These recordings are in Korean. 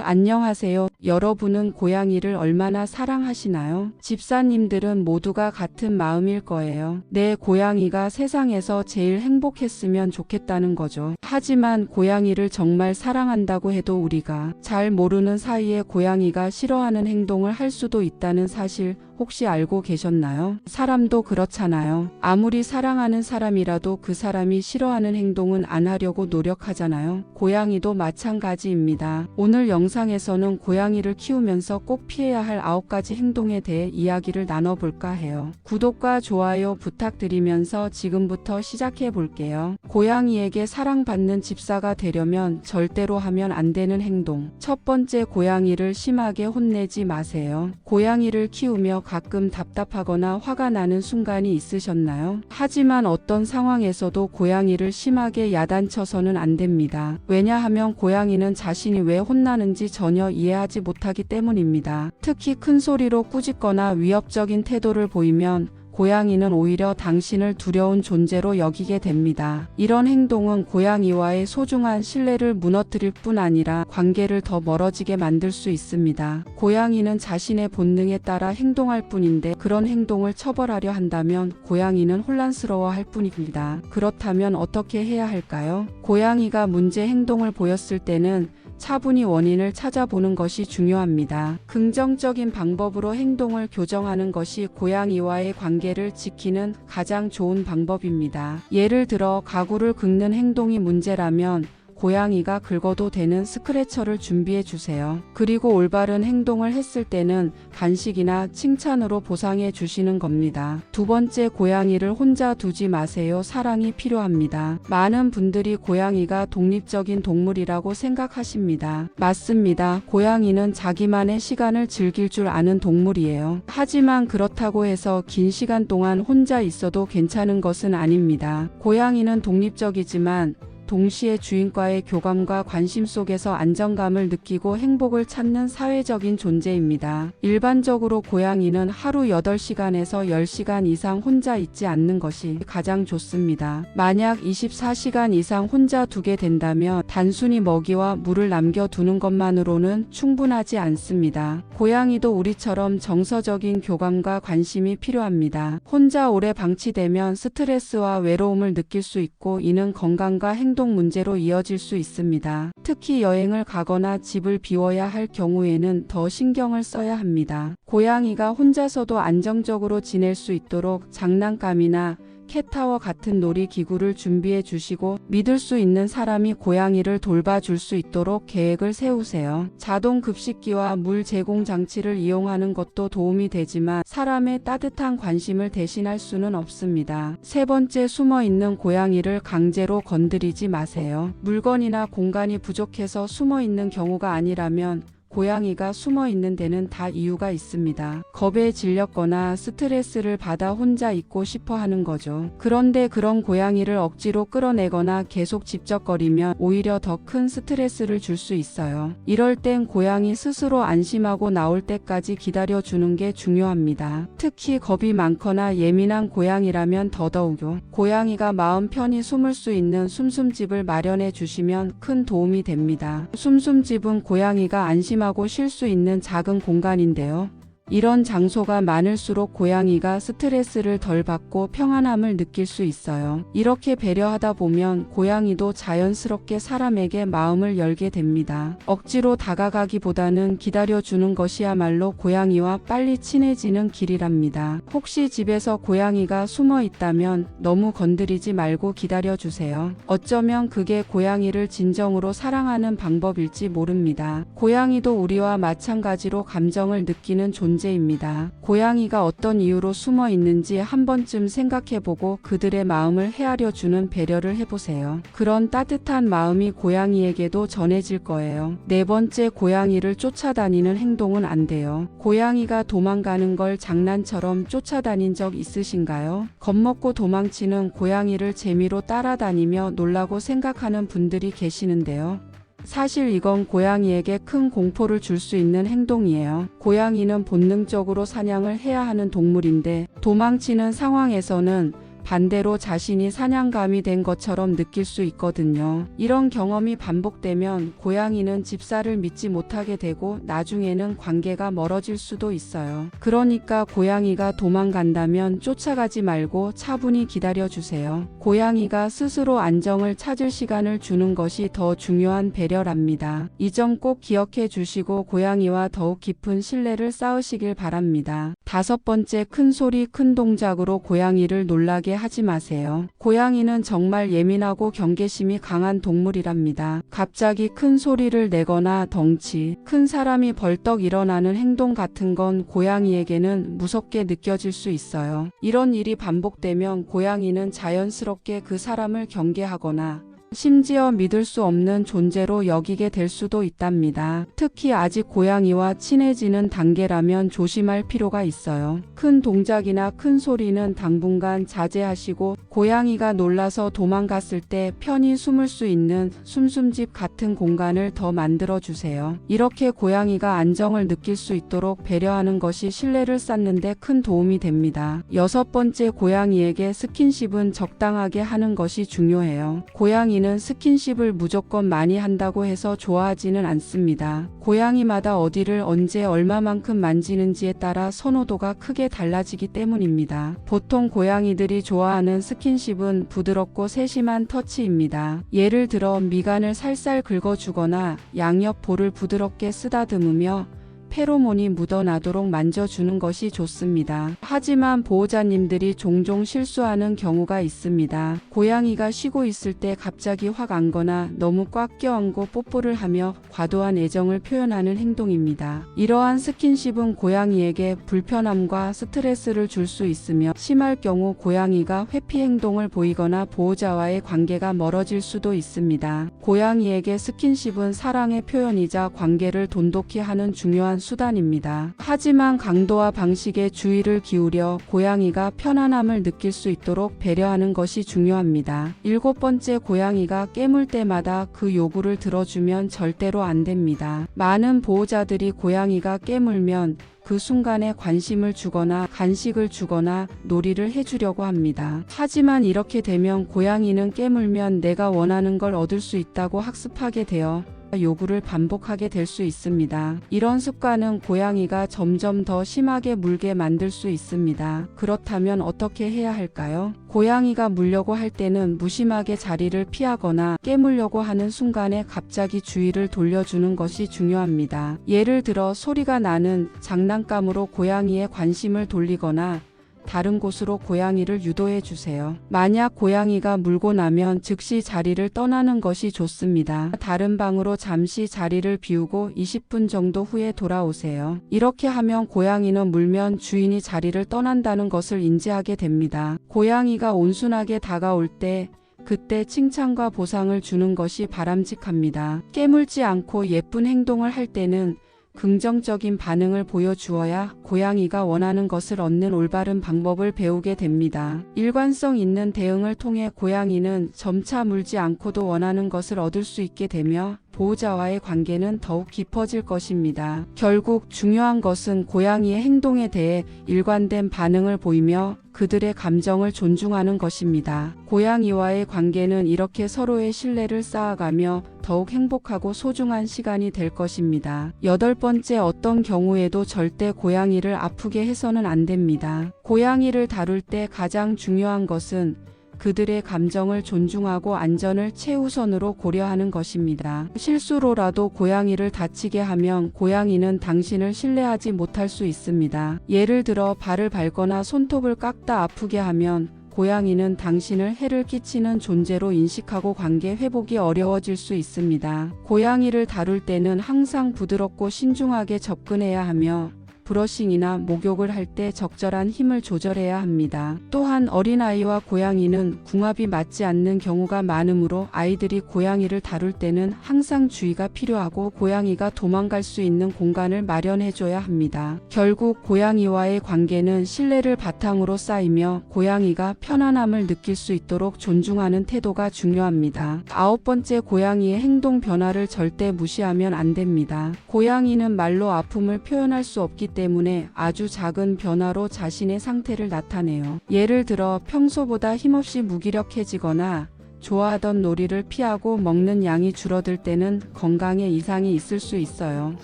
안녕하세요. 여러분은 고양이를 얼마나 사랑하시나요? 집사님들은 모두가 같은 마음일 거예요. 내 고양이가 세상에서 제일 행복했으면 좋겠다는 거죠. 하지만 고양이를 정말 사랑한다고 해도 우리가 잘 모르는 사이에 고양이가 싫어하는 행동을 할 수도 있다는 사실 혹시 알고 계셨나요? 사람도 그렇잖아요. 아무리 사랑하는 사람이라도 그 사람이 싫어하는 행동은 안 하려고 노력하잖아요. 고양이도 마찬가지입니다. 오늘 영상에서는 고양이를 키우면서 꼭 피해야 할 9가지 행동에 대해 이야기를 나눠볼까 해요. 구독과 좋아요 부탁드리면서 지금부터 시작해 볼게요. 고양이에게 사랑받는 집사가 되려면 절대로 하면 안 되는 행동. 첫 번째, 고양이를 심하게 혼내지 마세요. 고양이를 키우며 가끔 답답하거나 화가 나는 순간이 있으셨나요? 하지만 어떤 상황에서도 고양이를 심하게 야단쳐서는 안 됩니다. 왜냐하면 고양이는 자신이 왜 혼나는지 전혀 이해하지 못하기 때문입니다. 특히 큰 소리로 꾸짖거나 위협적인 태도를 보이면 고양이는 오히려 당신을 두려운 존재로 여기게 됩니다. 이런 행동은 고양이와의 소중한 신뢰를 무너뜨릴 뿐 아니라 관계를 더 멀어지게 만들 수 있습니다. 고양이는 자신의 본능에 따라 행동할 뿐인데 그런 행동을 처벌하려 한다면 고양이는 혼란스러워할 뿐입니다. 그렇다면 어떻게 해야 할까요? 고양이가 문제 행동을 보였을 때는 차분히 원인을 찾아보는 것이 중요합니다. 긍정적인 방법으로 행동을 교정하는 것이 고양이와의 관계를 지키는 가장 좋은 방법입니다. 예를 들어 가구를 긁는 행동이 문제라면 고양이가 긁어도 되는 스크래처를 준비해 주세요. 그리고 올바른 행동을 했을 때는 간식이나 칭찬으로 보상해 주시는 겁니다. 두 번째, 고양이를 혼자 두지 마세요. 사랑이 필요합니다. 많은 분들이 고양이가 독립적인 동물이라고 생각하십니다. 맞습니다. 고양이는 자기만의 시간을 즐길 줄 아는 동물이에요. 하지만 그렇다고 해서 긴 시간 동안 혼자 있어도 괜찮은 것은 아닙니다. 고양이는 독립적이지만 동시에 주인과의 교감과 관심 속에서 안정감을 느끼고 행복을 찾는 사회적인 존재입니다. 일반적으로 고양이는 하루 8시간에서 10시간 이상 혼자 있지 않는 것이 가장 좋습니다. 만약 24시간 이상 혼자 두게 된다면 단순히 먹이와 물을 남겨두는 것만으로는 충분하지 않습니다. 고양이도 우리처럼 정서적인 교감과 관심이 필요합니다. 혼자 오래 방치되면 스트레스와 외로움을 느낄 수 있고 이는 건강과 행동 문제로 이어질 수 있습니다. 특히 여행을 가거나 집을 비워야 할 경우에는 더 신경을 써야 합니다. 고양이가 혼자서도 안정적으로 지낼 수 있도록 장난감이나 캣타워 같은 놀이기구를 준비해 주시고 믿을 수 있는 사람이 고양이를 돌봐줄 수 있도록 계획을 세우세요. 자동 급식기와 물 제공 장치를 이용하는 것도 도움이 되지만 사람의 따뜻한 관심을 대신할 수는 없습니다. 세 번째, 숨어있는 고양이를 강제로 건드리지 마세요. 물건이나 공간이 부족해서 숨어있는 경우가 아니라면 고양이가 숨어 있는 데는 다 이유가 있습니다. 겁에 질렸거나 스트레스를 받아 혼자 있고 싶어 하는 거죠. 그런데 그런 고양이를 억지로 끌어내거나 계속 집적거리면 오히려 더 큰 스트레스를 줄 수 있어요. 이럴 땐 고양이 스스로 안심하고 나올 때까지 기다려주는 게 중요합니다. 특히 겁이 많거나 예민한 고양이라면 더더욱요. 고양이가 마음 편히 숨을 수 있는 숨숨집을 마련해 주시면 큰 도움이 됩니다. 숨숨집은 고양이가 안심하고 쉴 수 있는 작은 공간인데요. 이런 장소가 많을수록 고양이가 스트레스를 덜 받고 평안함을 느낄 수 있어요. 이렇게 배려하다 보면 고양이도 자연스럽게 사람에게 마음을 열게 됩니다. 억지로 다가가기보다는 기다려주는 것이야말로 고양이와 빨리 친해지는 길이랍니다. 혹시 집에서 고양이가 숨어 있다면 너무 건드리지 말고 기다려주세요. 어쩌면 그게 고양이를 진정으로 사랑하는 방법일지 모릅니다. 고양이도 우리와 마찬가지로 감정을 느끼는 존재입니다. 고양이가 어떤 이유로 숨어 있는지 한 번쯤 생각해보고 그들의 마음을 헤아려 주는 배려를 해보세요. 그런 따뜻한 마음이 고양이에게도 전해질 거예요. 네 번째, 고양이를 쫓아다니는 행동은 안 돼요. 고양이가 도망가는 걸 장난처럼 쫓아다닌 적 있으신가요? 겁먹고 도망치는 고양이를 재미로 따라다니며 놀라고 생각하는 분들이 계시는데요. 사실 이건 고양이에게 큰 공포를 줄 수 있는 행동이에요. 고양이는 본능적으로 사냥을 해야 하는 동물인데 도망치는 상황에서는 반대로 자신이 사냥감이 된 것처럼 느낄 수 있거든요. 이런 경험이 반복되면 고양이는 집사를 믿지 못하게 되고 나중에는 관계가 멀어질 수도 있어요. 그러니까 고양이가 도망간다면 쫓아가지 말고 차분히 기다려주세요. 고양이가 스스로 안정을 찾을 시간을 주는 것이 더 중요한 배려랍니다. 이 점 꼭 기억해 주시고 고양이와 더욱 깊은 신뢰를 쌓으시길 바랍니다. 5번째, 큰 소리, 큰 동작으로 고양이를 놀라게 하지 마세요. 고양이는 정말 예민하고 경계심이 강한 동물이랍니다. 갑자기 큰 소리를 내거나 덩치 큰 사람이 벌떡 일어나는 행동 같은 건 고양이에게는 무섭게 느껴질 수 있어요. 이런 일이 반복되면 고양이는 자연스럽게 그 사람을 경계하거나 심지어 믿을 수 없는 존재로 여기게 될 수도 있답니다. 특히 아직 고양이와 친해지는 단계라면 조심할 필요가 있어요. 큰 동작이나 큰 소리는 당분간 자제하시고 고양이가 놀라서 도망갔을 때 편히 숨을 수 있는 숨숨집 같은 공간을 더 만들어 주세요. 이렇게 고양이가 안정을 느낄 수 있도록 배려하는 것이 신뢰를 쌓는 데 큰 도움이 됩니다. 6번째, 고양이에게 스킨십은 적당하게 하는 것이 중요해요. 고양이는 스킨십을 무조건 많이 한다고 해서 좋아하지는 않습니다. 고양이마다 어디를 언제 얼마만큼 만지는지에 따라 선호도가 크게 달라지기 때문입니다. 보통 고양이들이 좋아하는 스킨십은 부드럽고 세심한 터치입니다. 예를 들어 미간을 살살 긁어주거나 양옆 볼을 부드럽게 쓰다듬으며 페로몬이 묻어나도록 만져주는 것이 좋습니다. 하지만 보호자님들이 종종 실수하는 경우가 있습니다. 고양이가 쉬고 있을 때 갑자기 확 안거나 너무 꽉 껴안고 뽀뽀를 하며 과도한 애정을 표현하는 행동입니다. 이러한 스킨십은 고양이에게 불편함과 스트레스를 줄 수 있으며 심할 경우 고양이가 회피 행동을 보이거나 보호자와의 관계가 멀어질 수도 있습니다. 고양이에게 스킨십은 사랑의 표현이자 관계를 돈독히 하는 중요한 수단입니다. 하지만 강도와 방식에 주의를 기울여 고양이가 편안함을 느낄 수 있도록 배려하는 것이 중요합니다. 7번째, 고양이가 깨물 때마다 그 요구를 들어주면 절대로 안 됩니다. 많은 보호자들이 고양이가 깨물면 그 순간에 관심을 주거나 간식을 주거나 놀이를 해주려고 합니다. 하지만 이렇게 되면 고양이는 깨물면 내가 원하는 걸 얻을 수 있다고 학습하게 되어 요구를 반복하게 될 수 있습니다. 이런 습관은 고양이가 점점 더 심하게 물게 만들 수 있습니다. 그렇다면 어떻게 해야 할까요? 고양이가 물려고 할 때는 무심하게 자리를 피하거나 깨물려고 하는 순간에 갑자기 주의를 돌려주는 것이 중요합니다. 예를 들어 소리가 나는 장난감으로 고양이의 관심을 돌리거나 다른 곳으로 고양이를 유도해 주세요. 만약 고양이가 물고 나면 즉시 자리를 떠나는 것이 좋습니다. 다른 방으로 잠시 자리를 비우고 20분 정도 후에 돌아오세요. 이렇게 하면 고양이는 물면 주인이 자리를 떠난다는 것을 인지하게 됩니다. 고양이가 온순하게 다가올 때 그때 칭찬과 보상을 주는 것이 바람직합니다. 깨물지 않고 예쁜 행동을 할 때는 긍정적인 반응을 보여주어야 고양이가 원하는 것을 얻는 올바른 방법을 배우게 됩니다. 일관성 있는 대응을 통해 고양이는 점차 물지 않고도 원하는 것을 얻을 수 있게 되며 보호자와의 관계는 더욱 깊어질 것입니다. 결국 중요한 것은 고양이의 행동에 대해 일관된 반응을 보이며 그들의 감정을 존중하는 것입니다. 고양이와의 관계는 이렇게 서로의 신뢰를 쌓아가며 더욱 행복하고 소중한 시간이 될 것입니다. 8번째, 어떤 경우에도 절대 고양이를 아프게 해서는 안 됩니다. 고양이를 다룰 때 가장 중요한 것은 그들의 감정을 존중하고 안전을 최우선으로 고려하는 것입니다. 실수로라도 고양이를 다치게 하면 고양이는 당신을 신뢰하지 못할 수 있습니다. 예를 들어 발을 밟거나 손톱을 깎다 아프게 하면 고양이는 당신을 해를 끼치는 존재로 인식하고 관계 회복이 어려워질 수 있습니다. 고양이를 다룰 때는 항상 부드럽고 신중하게 접근해야 하며 브러싱이나 목욕을 할 때 적절한 힘을 조절해야 합니다. 또한 어린아이와 고양이는 궁합이 맞지 않는 경우가 많으므로 아이들이 고양이를 다룰 때는 항상 주의가 필요하고 고양이가 도망갈 수 있는 공간을 마련해줘야 합니다. 결국 고양이와의 관계는 신뢰를 바탕으로 쌓이며 고양이가 편안함을 느낄 수 있도록 존중하는 태도가 중요합니다. 9번째, 고양이의 행동 변화를 절대 무시하면 안 됩니다. 고양이는 말로 아픔을 표현할 수 없기 때문에 아주 작은 변화로 자신의 상태를 나타내요. 예를 들어 평소보다 힘없이 무기력해지거나 좋아하던 놀이를 피하고 먹는 양이 줄어들 때는 건강에 이상이 있을 수 있어요.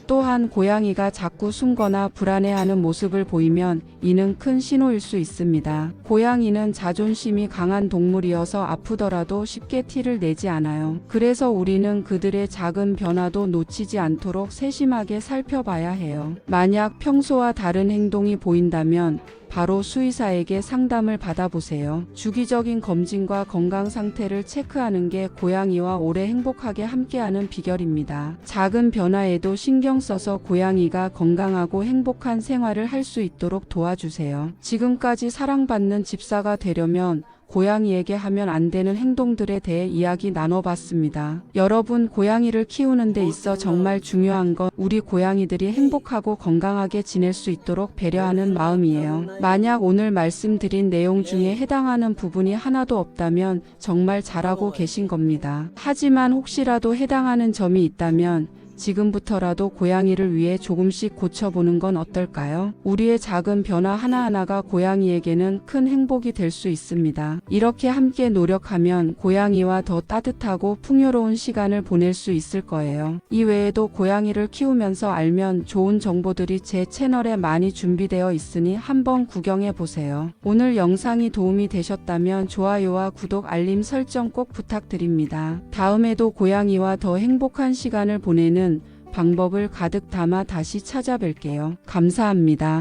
또한 고양이가 자꾸 숨거나 불안해하는 모습을 보이면 이는 큰 신호일 수 있습니다. 고양이는 자존심이 강한 동물이어서 아프더라도 쉽게 티를 내지 않아요. 그래서 우리는 그들의 작은 변화도 놓치지 않도록 세심하게 살펴봐야 해요. 만약 평소와 다른 행동이 보인다면 바로 수의사에게 상담을 받아보세요. 주기적인 검진과 건강 상태를 체크하는 게 고양이와 오래 행복하게 함께하는 비결입니다. 작은 변화에도 신경 써서 고양이가 건강하고 행복한 생활을 할 수 있도록 도와주세요. 지금까지 사랑받는 집사가 되려면 고양이에게 하면 안 되는 행동들에 대해 이야기 나눠봤습니다. 여러분, 고양이를 키우는 데 있어 정말 중요한 건 우리 고양이들이 행복하고 건강하게 지낼 수 있도록 배려하는 마음이에요. 만약 오늘 말씀드린 내용 중에 해당하는 부분이 하나도 없다면 정말 잘하고 계신 겁니다. 하지만 혹시라도 해당하는 점이 있다면 지금부터라도 고양이를 위해 조금씩 고쳐보는 건 어떨까요? 우리의 작은 변화 하나하나가 고양이에게는 큰 행복이 될 수 있습니다. 이렇게 함께 노력하면 고양이와 더 따뜻하고 풍요로운 시간을 보낼 수 있을 거예요. 이 외에도 고양이를 키우면서 알면 좋은 정보들이 제 채널에 많이 준비되어 있으니 한번 구경해 보세요. 오늘 영상이 도움이 되셨다면 좋아요와 구독, 알림 설정 꼭 부탁드립니다. 다음에도 고양이와 더 행복한 시간을 보내는 방법을 가득 담아 다시 찾아뵐게요. 감사합니다.